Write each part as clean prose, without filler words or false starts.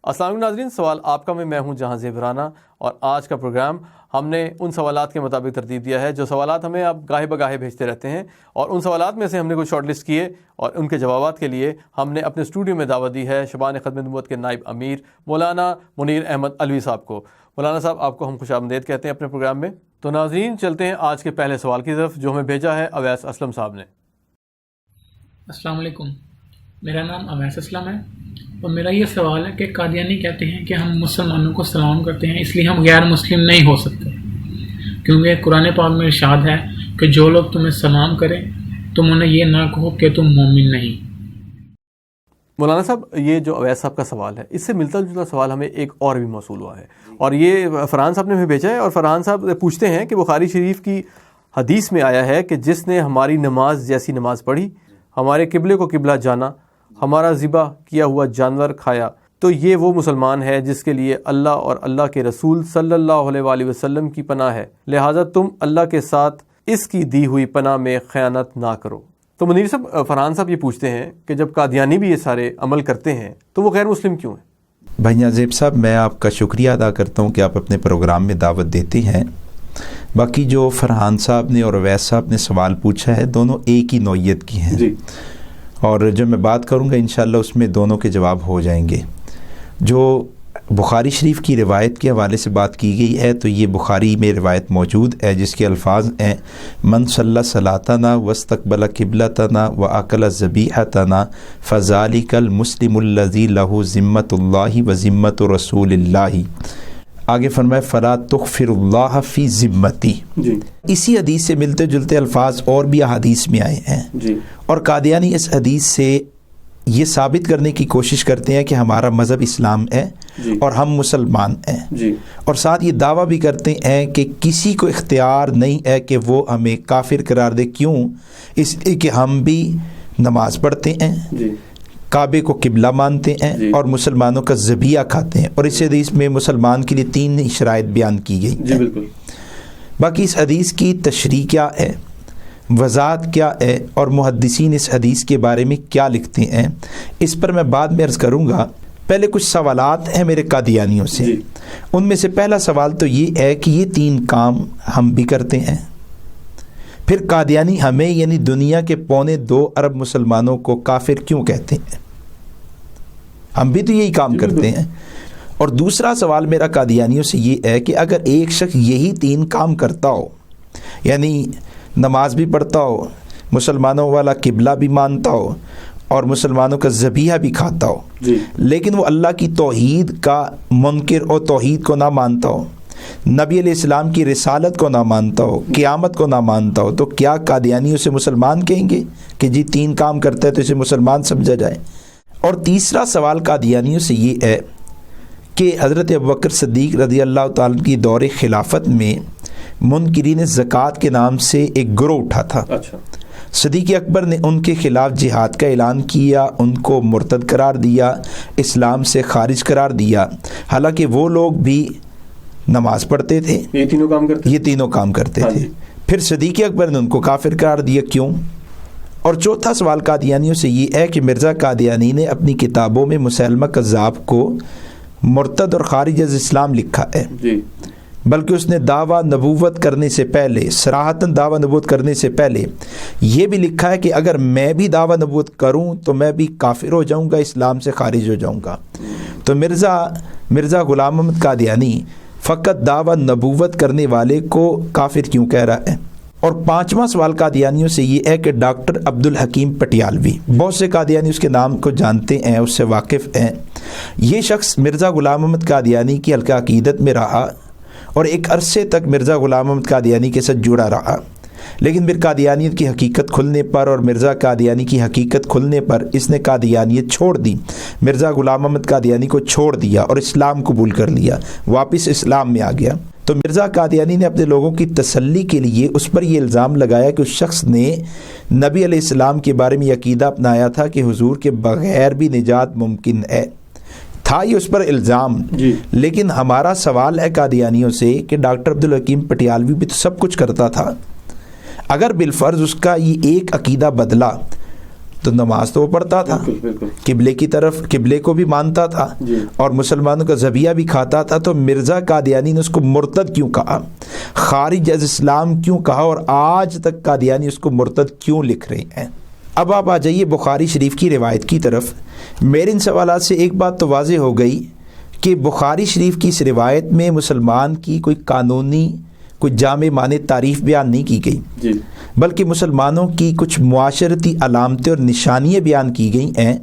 السلام علیکم ناظرین، سوال آپ کا میں ہوں جہاں زیبرانہ، اور آج کا پروگرام ہم نے ان سوالات کے مطابق ترتیب دیا ہے جو سوالات ہمیں آپ گاہے بگاہے بھیجتے رہتے ہیں، اور ان سوالات میں سے ہم نے کچھ شارٹ لسٹ کیے اور ان کے جوابات کے لیے ہم نے اپنے اسٹوڈیو میں دعوت دی ہے شبان خدمت نبوت کے نائب امیر مولانا منیر احمد علوی صاحب کو۔ مولانا صاحب، آپ کو ہم خوش آمدید کہتے ہیں اپنے پروگرام میں۔ تو ناظرین، چلتے ہیں آج کے پہلے سوال کی طرف جو ہمیں بھیجا ہے اویس اسلم صاحب نے۔ السلام علیکم، میرا نام اویس اسلم ہے اور میرا یہ سوال ہے کہ قادیانی کہتے ہیں کہ ہم مسلمانوں کو سلام کرتے ہیں، اس لیے ہم غیر مسلم نہیں ہو سکتے، کیونکہ قرآن پاک میں ارشاد ہے کہ جو لوگ تمہیں سلام کریں تم انہیں یہ نہ کہو کہ تم مومن نہیں۔ مولانا صاحب، یہ جو اویس صاحب کا سوال ہے اس سے ملتا جلتا سوال ہمیں ایک اور بھی موصول ہوا ہے، اور یہ فرحان صاحب نے ہمیں بھیجا ہے، اور فرحان صاحب پوچھتے ہیں کہ بخاری شریف کی حدیث میں آیا ہے کہ جس نے ہماری نماز جیسی نماز پڑھی، ہمارے قبلے کو قبلہ جانا، ہمارا ذبح کیا ہوا جانور کھایا، تو یہ وہ مسلمان ہے جس کے لیے اللہ اور اللہ کے رسول صلی اللہ علیہ وآلہ وسلم کی پناہ ہے، لہٰذا تم اللہ کے ساتھ اس کی دی ہوئی پناہ میں خیانت نہ کرو۔ تو منیر صاحب، فرحان صاحب یہ پوچھتے ہیں کہ جب قادیانی بھی یہ سارے عمل کرتے ہیں تو وہ غیر مسلم کیوں ہیں؟ بھائی نازیب صاحب، میں آپ کا شکریہ ادا کرتا ہوں کہ آپ اپنے پروگرام میں دعوت دیتے ہیں۔ باقی جو فرحان صاحب نے اور اویس صاحب نے سوال پوچھا ہے دونوں ایک ہی نوعیت کی ہیں جی، اور جو میں بات کروں گا انشاءاللہ اس میں دونوں کے جواب ہو جائیں گے۔ جو بخاری شریف کی روایت کے حوالے سے بات کی گئی ہے تو یہ بخاری میں روایت موجود ہے جس کے الفاظ ہیں من صلی صلاتنا واستقبل قبلتنا واکل ذبیحتنا فذلک المسلم الذی لہ ذمۃ اللہ و ذمۃ رسول اللہ۔ آگے فرمائے فلا تغفر اللہ فی ذمتی۔ اسی حدیث سے ملتے جلتے الفاظ اور بھی احادیث میں آئے ہیں جی، اور قادیانی اس حدیث سے یہ ثابت کرنے کی کوشش کرتے ہیں کہ ہمارا مذہب اسلام ہے جی، اور ہم مسلمان ہیں، جی، اور ساتھ یہ دعویٰ بھی کرتے ہیں کہ کسی کو اختیار نہیں ہے کہ وہ ہمیں کافر قرار دے۔ کیوں؟ اس لیے کہ ہم بھی نماز پڑھتے ہیں، جی، کعبے کو قبلہ مانتے ہیں جی، اور مسلمانوں کا ذبیحہ کھاتے ہیں، اور اس حدیث میں مسلمان کے لیے 3 شرائط بیان کی گئی جی، ہیں۔ بالکل۔ باقی اس حدیث کی تشریح کیا ہے، وضاحت کیا ہے، اور محدثین اس حدیث کے بارے میں کیا لکھتے ہیں، اس پر میں بعد میں عرض کروں گا۔ پہلے کچھ سوالات ہیں میرے قادیانیوں سے، جی، ان میں سے پہلا سوال تو یہ ہے کہ یہ 3 کام ہم بھی کرتے ہیں، پھر قادیانی ہمیں یعنی دنیا کے 2.25 ارب مسلمانوں کو کافر کیوں کہتے ہیں؟ ہم بھی تو یہی کام کرتے ہیں۔ اور دوسرا سوال میرا قادیانیوں سے یہ ہے کہ اگر ایک شخص یہی 3 کام کرتا ہو، یعنی نماز بھی پڑھتا ہو، مسلمانوں والا قبلہ بھی مانتا ہو اور مسلمانوں کا ذبیحہ بھی کھاتا ہو، جی، لیکن وہ اللہ کی توحید کا منکر اور توحید کو نہ مانتا ہو، نبی علیہ السلام کی رسالت کو نہ مانتا ہو، قیامت کو نہ مانتا ہو، تو کیا قادیانی اسے مسلمان کہیں گے کہ جی 3 کام کرتا ہے تو اسے مسلمان سمجھا جائے؟ اور تیسرا سوال قادیانیوں سے یہ ہے کہ حضرت ابوبکر صدیق رضی اللہ تعالیٰ کی دور خلافت میں منکرین زکوٰۃ کے نام سے ایک گروہ اٹھا تھا۔ اچھا، صدیق اکبر نے ان کے خلاف جہاد کا اعلان کیا، ان کو مرتد قرار دیا، اسلام سے خارج قرار دیا، حالانکہ وہ لوگ بھی نماز پڑھتے تھے، یہ تینوں کام کرتے تھے۔ پھر صدیق اکبر نے ان کو کافر قرار دیا، کیوں؟ اور چوتھا سوال قادیانیوں سے یہ ہے کہ مرزا قادیانی نے اپنی کتابوں میں مسلمہ کذاب کو مرتد اور خارج از اسلام لکھا ہے، جی، بلکہ اس نے دعویٰ نبوت کرنے سے پہلے، صراحتاً دعویٰ نبوت کرنے سے پہلے یہ بھی لکھا ہے کہ اگر میں بھی دعویٰ نبوت کروں تو میں بھی کافر ہو جاؤں گا، اسلام سے خارج ہو جاؤں گا۔ تو مرزا غلام احمد قادیانی فقط دعویٰ نبوت کرنے والے کو کافر کیوں کہہ رہا ہے؟ اور 5واں سوال قادیانیوں سے یہ ہے کہ ڈاکٹر عبدالحکیم پٹیالوی، بہت سے قادیانی اس کے نام کو جانتے ہیں، اس سے واقف ہیں۔ یہ شخص مرزا غلام احمد قادیانی کی حلقہ عقیدت میں رہا اور ایک عرصے تک مرزا غلام احمد قادیانی کے ساتھ جڑا رہا، لیکن پھر قادیانیت کی حقیقت کھلنے پر اور مرزا قادیانی کی حقیقت کھلنے پر اس نے قادیانیت چھوڑ دی، مرزا غلام احمد قادیانی کو چھوڑ دیا اور اسلام قبول کر لیا، واپس اسلام میں آ گیا۔ تو مرزا قادیانی نے اپنے لوگوں کی تسلی کے لیے اس پر یہ الزام لگایا کہ اس شخص نے نبی علیہ السلام کے بارے میں یہ عقیدہ اپنایا تھا کہ حضور کے بغیر بھی نجات ممکن ہے، تھا یہ اس پر الزام۔ جی، لیکن ہمارا سوال ہے قادیانیوں سے کہ ڈاکٹر عبدالحکیم پٹیالوی بھی تو سب کچھ کرتا تھا، اگر بالفرض اس کا یہ ایک عقیدہ بدلا تو نماز تو وہ پڑھتا تھا، قبلے کی طرف، قبلے کو بھی مانتا تھا اور مسلمانوں کا ذبیحہ بھی کھاتا تھا. تو مرزا قادیانی نے اس کو مرتد کیوں کہا، خارج از اسلام کیوں کہا، اور آج تک قادیانی اس کو مرتد کیوں لکھ رہے ہیں؟ اب آپ آ جائیے بخاری شریف کی روایت کی طرف. میرے ان سوالات سے ایک بات تو واضح ہو گئی کہ بخاری شریف کی اس روایت میں مسلمان کی کوئی قانونی، کوئی جامع معنی تعریف بیان نہیں کی گئی، بلکہ مسلمانوں کی کچھ معاشرتی علامتیں اور نشانیاں بیان کی گئی ہیں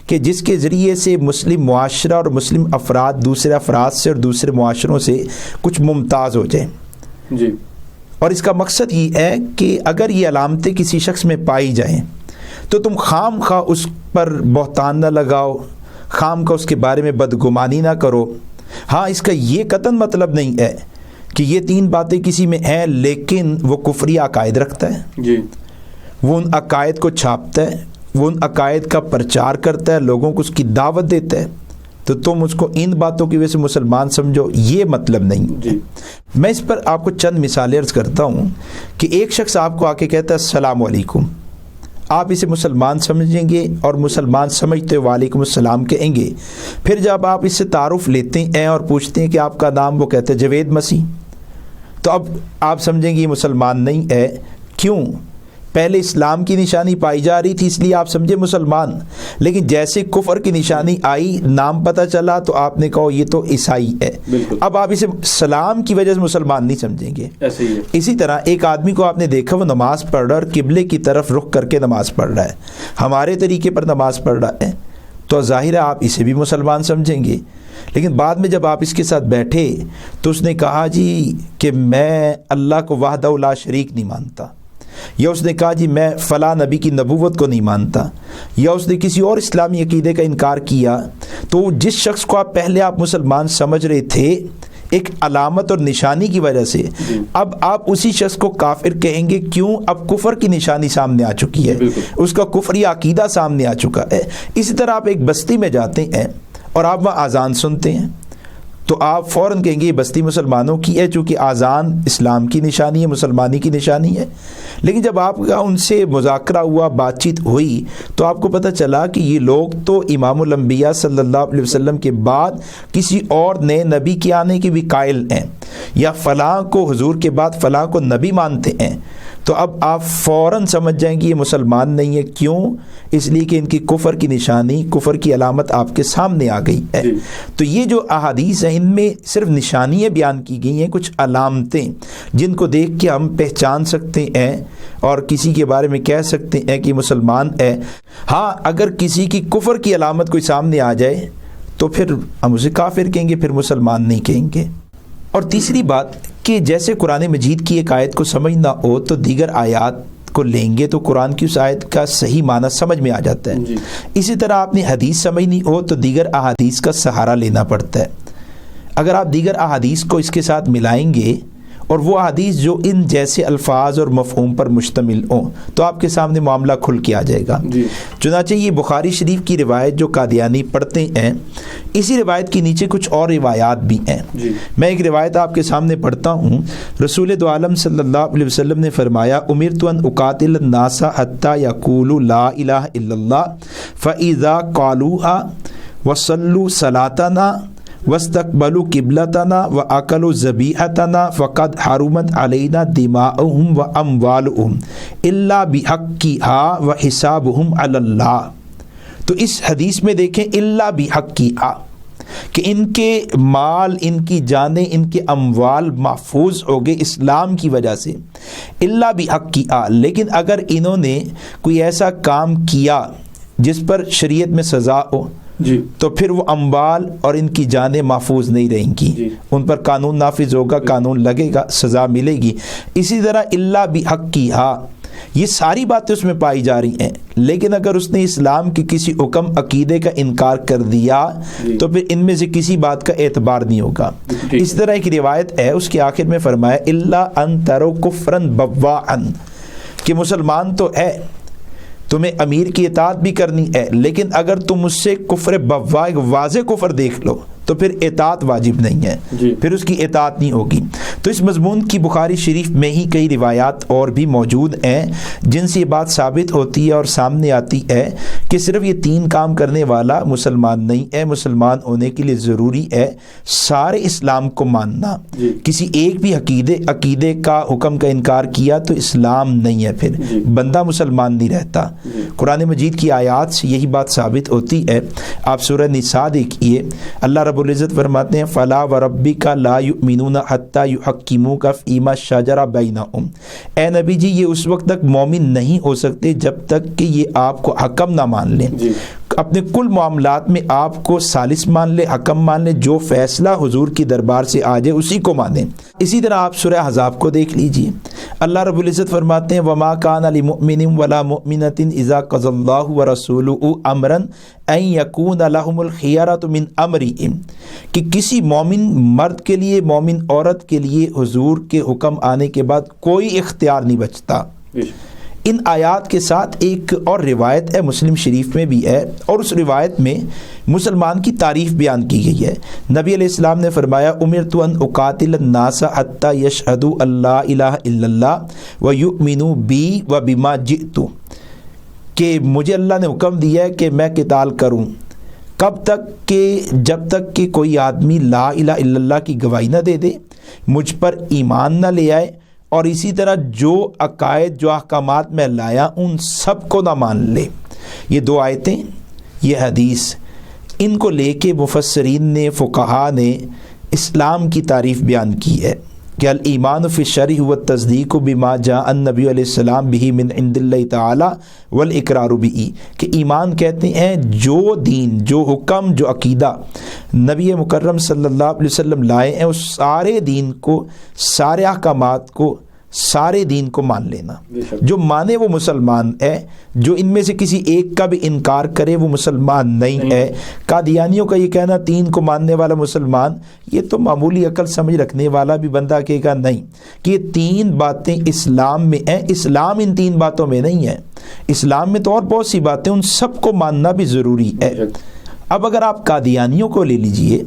کہ جس کے ذریعے سے مسلم معاشرہ اور مسلم افراد دوسرے افراد سے اور دوسرے معاشروں سے کچھ ممتاز ہو جائیں. اور اس کا مقصد یہ ہے کہ اگر یہ علامتیں کسی شخص میں پائی جائیں تو تم خام خواہ اس پر بہتان نہ لگاؤ، خام خواہ اس کے بارے میں بدگمانی نہ کرو. ہاں، اس کا یہ قطعاً مطلب نہیں ہے کہ یہ 3 باتیں کسی میں ہیں لیکن وہ کفری عقائد رکھتا ہے، وہ ان عقائد کو چھاپتا ہے، وہ ان عقائد کا پرچار کرتا ہے، لوگوں کو اس کی دعوت دیتا ہے، تو تم اس کو ان باتوں کی وجہ سے مسلمان سمجھو، یہ مطلب نہیں. میں اس پر آپ کو چند مثالیں عرض کرتا ہوں کہ ایک شخص آپ کو آ کے کہتا ہے السلام علیکم، آپ اسے مسلمان سمجھیں گے اور مسلمان سمجھتے وعلیکم السلام کہیں گے. پھر جب آپ اس سے تعارف لیتے ہیں اور پوچھتے ہیں کہ آپ کا نام، وہ کہتے ہیں جاوید مسیح، تو اب آپ سمجھیں گے یہ مسلمان نہیں ہے. کیوں؟ پہلے اسلام کی نشانی پائی جا رہی تھی اس لیے آپ سمجھے مسلمان، لیکن جیسے کفر کی نشانی آئی، نام پتہ چلا، تو آپ نے کہا یہ تو عیسائی ہے. اب آپ اسے سلام کی وجہ سے مسلمان نہیں سمجھیں گے. اسی طرح ایک آدمی کو آپ نے دیکھا وہ نماز پڑھ رہا ہے اور قبلے کی طرف رخ کر کے نماز پڑھ رہا ہے، ہمارے طریقے پر نماز پڑھ رہا ہے، تو ظاہر ہے آپ اسے بھی مسلمان سمجھیں گے. لیکن بعد میں جب آپ اس کے ساتھ بیٹھے تو اس نے کہا جی کہ میں اللہ کو وحدہ لا شریک نہیں مانتا، یا اس نے کہا جی میں فلاں نبی کی نبوت کو نہیں مانتا، یا اس نے کسی اور اسلامی عقیدے کا انکار کیا، تو جس شخص کو پہلے آپ مسلمان سمجھ رہے تھے ایک علامت اور نشانی کی وجہ سے، اب آپ اسی شخص کو کافر کہیں گے. کیوں؟ اب کفر کی نشانی سامنے آ چکی ہے، اس کا کفری عقیدہ سامنے آ چکا ہے. اسی طرح آپ ایک بستی میں جاتے ہیں اور آپ وہاں اذان سنتے ہیں تو آپ فوراً کہیں گے یہ بستی مسلمانوں کی ہے، چونکہ اذان اسلام کی نشانی ہے، مسلمانی کی نشانی ہے. لیکن جب آپ کا ان سے مذاکرہ ہوا، بات چیت ہوئی، تو آپ کو پتہ چلا کہ یہ لوگ تو امام الانبیاء صلی اللہ علیہ وسلم کے بعد کسی اور نئے نبی کے آنے کے بھی قائل ہیں، یا فلاں کو حضور کے بعد فلاں کو نبی مانتے ہیں. تو اب آپ فوراً سمجھ جائیں گے یہ مسلمان نہیں ہے. کیوں؟ اس لیے کہ ان کی کفر کی نشانی، کفر کی علامت آپ کے سامنے آ گئی ہے. تو یہ جو احادیث ہیں ان میں صرف نشانیاں بیان کی گئی ہیں، کچھ علامتیں جن کو دیکھ کے ہم پہچان سکتے ہیں اور کسی کے بارے میں کہہ سکتے ہیں کہ مسلمان ہے. ہاں، اگر کسی کی کفر کی علامت کوئی سامنے آ جائے تو پھر ہم اسے کافر کہیں گے، پھر مسلمان نہیں کہیں گے. اور تیسری بات کہ جیسے قرآن مجید کی ایک آیت کو سمجھنا ہو تو دیگر آیات کو لیں گے تو قرآن کی اس آیت کا صحیح معنی سمجھ میں آ جاتا ہے. اسی طرح آپ نے حدیث سمجھنی ہو تو دیگر احادیث کا سہارا لینا پڑتا ہے. اگر آپ دیگر احادیث کو اس کے ساتھ ملائیں گے اور وہ احادیث جو ان جیسے الفاظ اور مفہوم پر مشتمل ہوں تو آپ کے سامنے معاملہ کھل کے آ جائے گا. چنانچہ یہ بخاری شریف کی روایت جو قادیانی پڑھتے ہیں، اسی روایت کے نیچے کچھ اور روایات بھی ہیں. میں ایک روایت آپ کے سامنے پڑھتا ہوں. رسول دو عالم صلی اللہ علیہ وسلم نے فرمایا امرت ان اقاتل الناس حتی یقولوا لا الہ الا اللہ فاذا قالوها وصلوا صلاتنا واستقبلوا قبلتنا واكلوا ذبیحتنا فقد حرمت علینا دماؤهم واموالهم الا بحقها وحسابهم علی اللہ. تو اس حدیث میں دیکھیں الا بحقها کہ ان کے مال، ان کی جانیں، ان کے اموال محفوظ ہو گئے اسلام کی وجہ سے. الا بحقها، لیکن اگر انہوں نے کوئی ایسا کام کیا جس پر شریعت میں سزا ہو تو پھر وہ اموال اور ان کی جانیں محفوظ نہیں رہیں گی. ان پر قانون نافذ ہوگا، قانون لگے گا، سزا ملے گی. اسی طرح الا بحقها، یہ ساری باتیں اس میں پائی جا رہی ہیں، لیکن اگر اس نے اسلام کے کسی حکم عقیدے کا انکار کر دیا تو پھر ان میں سے کسی بات کا اعتبار نہیں ہوگا. اس طرح ایک روایت ہے، اس کے آخر میں فرمایا الا ان تروا کفرا بواعا، کہ مسلمان تو ہے، تمہیں امیر کی اطاعت بھی کرنی ہے، لیکن اگر تم اس سے کفر بوا، ایک واضح کفر دیکھ لو تو پھر اطاعت واجب نہیں ہے، پھر اس کی اطاعت نہیں ہوگی. تو اس مضمون کی بخاری شریف میں ہی کئی روایات اور بھی موجود ہیں جن سے یہ بات ثابت ہوتی ہے اور سامنے آتی ہے کہ صرف یہ 3 کام کرنے والا مسلمان نہیں ہے، مسلمان ہونے کے لیے ضروری ہے سارے اسلام کو ماننا۔ کسی ایک بھی عقیدے کا حکم کا انکار کیا تو اسلام نہیں ہے، پھر بندہ مسلمان نہیں رہتا۔ قرآن مجید کی آیات سے یہی بات ثابت ہوتی ہے۔ آپ سورہ نساء دیکھیے، اللہ رب العزت فرماتے ہیں فَلَا وَرَبِّكَ لَا يُؤْمِنُونَ حَتَّى يُحَكِّمُوكَ فِيمَا شَجَرَ بَيْنَهُمْ۔ اے نبی جی یہ اس وقت تک مومن نہیں ہو سکتے جب تک کہ یہ آپ کو حکم نہ مان لیں، اپنے کل معاملات میں آپ کو ثالث مان لے، حکم مان لے، جو فیصلہ حضور کی دربار سے آ جائے اسی کو مانیں۔ اسی طرح آپ سورہ احزاب کو دیکھ لیجئے، اللہ رب العزت فرماتے ہیں وَمَا كَانَ لِمُؤْمِنٍ وَلَا مُؤْمِنَةٍ إِذَا قَضَى اللَّهُ وَرَسُولُهُ أَمْرًا أَن يَكُونَ لَهُمُ الْخِيَرَةُ مِنْ أَمْرِهِمْ، کہ کسی مومن مرد کے لیے، مومن عورت کے لیے حضور کے حکم آنے کے بعد کوئی اختیار نہیں بچتا۔ ان آیات کے ساتھ ایک اور روایت ہے، مسلم شریف میں بھی ہے، اور اس روایت میں مسلمان کی تعریف بیان کی گئی ہے۔ نبی علیہ السلام نے فرمایا امرت ان اقاتل الناس حتی یشہدوا ان لا الہ الا اللہ ویؤمنوا بی وبما جئت، کہ مجھے اللہ نے حکم دیا ہے کہ میں قتال کروں، کب تک کہ جب تک کہ کوئی آدمی لا الہ الا اللہ کی گواہی نہ دے دے، مجھ پر ایمان نہ لے آئے، اور اسی طرح جو عقائد، جو احکامات میں لایا ان سب کو نہ مان لے۔ یہ 2 آیتیں، یہ حدیث، ان کو لے کے مفسرین نے، فقہاء نے اسلام کی تعریف بیان کی ہے کہ الایمان فی الشرع هو التصدیق بما جاء النبی علیہ السلام به من عند اللہ تعالی والاقرار به، کہ ایمان کہتے ہیں جو دین، جو حکم، جو عقیدہ نبی مکرم صلی اللہ علیہ وسلم لائے ہیں، اس سارے دین کو، سارے احکامات کو، سارے دین کو مان لینا۔ جو مانے وہ مسلمان ہے، جو ان میں سے کسی ایک کا بھی انکار کرے وہ مسلمان نہیں ہے۔ قادیانیوں کا یہ کہنا 3 کو ماننے والا مسلمان، یہ تو معمولی عقل سمجھ رکھنے والا بھی بندہ کہے گا نہیں کہ یہ 3 باتیں اسلام میں ہیں، اسلام ان 3 باتوں میں نہیں ہے۔ اسلام میں تو اور بہت سی باتیں، ان سب کو ماننا بھی ضروری ہے۔ اب اگر آپ قادیانیوں کو لے لیجئے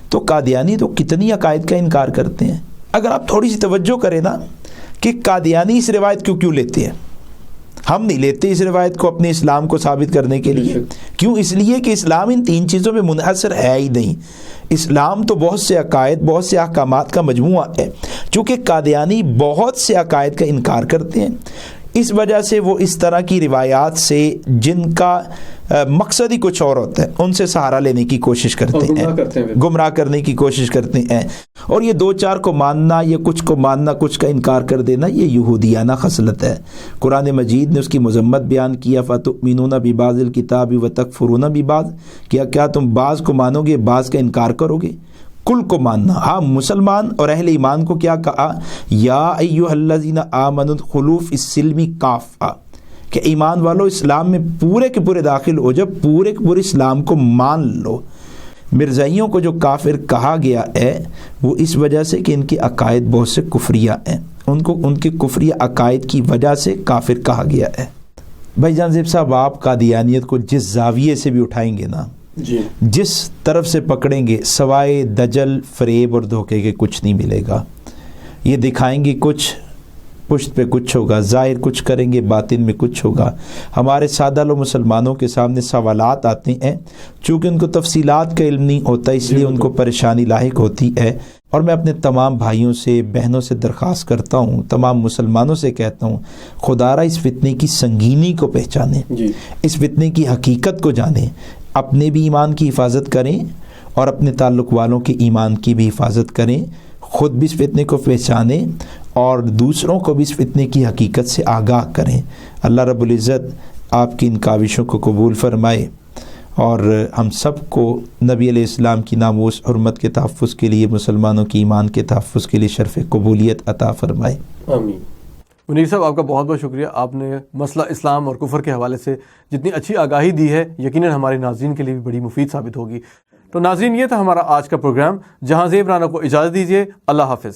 تو قادیانی تو کتنی عقائد کا انکار کرتے ہیں۔ اگر آپ تھوڑی سی توجہ کریں نا کہ قادیانی اس روایت کیوں لیتے ہیں، ہم نہیں لیتے اس روایت کو اپنے اسلام کو ثابت کرنے کے لیے۔ کیوں؟ اس لیے کہ اسلام ان 3 چیزوں میں منحصر ہے ہی نہیں۔ اسلام تو بہت سے عقائد، بہت سے احکامات کا مجموعہ ہے۔ چونکہ قادیانی بہت سے عقائد کا انکار کرتے ہیں، اس وجہ سے وہ اس طرح کی روایات سے جن کا مقصد ہی کچھ اور ہوتا ہے ان سے سہارا لینے کی کوشش کرتے ہیں، گمراہ کرنے کی کوشش کرتے ہیں۔ اور یہ 2-4 کو ماننا، یہ کچھ کو ماننا، کچھ کا انکار کر دینا، یہ یہودیانہ خصلت ہے۔ قرآن مجید نے اس کی مذمت بیان کیا فَتُؤْمِنُونَ بِبَعْضِ الْكِتَابِ وَتَكْفُرُونَ بِبَعْضٍ، کیا تم بعض کو مانو گے، بعض کا انکار کرو گے؟ کل کو ماننا۔ ہاں مسلمان اور اہل ایمان کو کیا کہا؟ یا ایھا الذین آمنوا ادخلوا فی السلم کافہ، کہ ایمان والو اسلام میں پورے کے پورے داخل ہو جب پورے کے پورے اسلام کو مان لو۔ مرزائیوں کو جو کافر کہا گیا ہے وہ اس وجہ سے کہ ان کے عقائد بہت سے کفریہ ہیں، ان کے کفریہ عقائد کی وجہ سے کافر کہا گیا ہے۔ بھائی جان زیب صاحب، آپ قادیانیت کو جس زاویے سے بھی اٹھائیں گے نا، جس طرف سے پکڑیں گے، سوائے دجل، فریب اور دھوکے کے کچھ نہیں ملے گا۔ یہ دکھائیں گے کچھ، پشت پہ کچھ ہوگا، ظاہر کچھ کریں گے، باطن میں کچھ ہوگا۔ ہمارے سادہ لو مسلمانوں کے سامنے سوالات آتے ہیں، چونکہ ان کو تفصیلات کا علم نہیں ہوتا، اس لیے ان کو پریشانی لاحق ہوتی ہے۔ اور میں اپنے تمام بھائیوں سے، بہنوں سے درخواست کرتا ہوں، تمام مسلمانوں سے کہتا ہوں، خدا را اس فتنے کی سنگینی کو پہچانیں، اس فتنے کی حقیقت کو جانیں، اپنے بھی ایمان کی حفاظت کریں اور اپنے تعلق والوں کے ایمان کی بھی حفاظت کریں، خود بھی اس فتنے کو پہچانیں اور دوسروں کو بھی اس فتنے کی حقیقت سے آگاہ کریں۔ اللہ رب العزت آپ کی ان کاوشوں کو قبول فرمائے اور ہم سب کو نبی علیہ السلام کی ناموس حرمت کے تحفظ کے لیے، مسلمانوں کی ایمان کے تحفظ کے لیے شرف قبولیت عطا فرمائے۔ آمین۔ منیر صاحب، آپ کا بہت بہت شکریہ۔ آپ نے مسئلہ اسلام اور کفر کے حوالے سے جتنی اچھی آگاہی دی ہے، یقیناً ہمارے ناظرین کے لیے بھی بڑی مفید ثابت ہوگی۔ تو ناظرین، یہ تھا ہمارا آج کا پروگرام۔ جہاں زیب رانا کو اجازت دیجیے۔ اللہ حافظ۔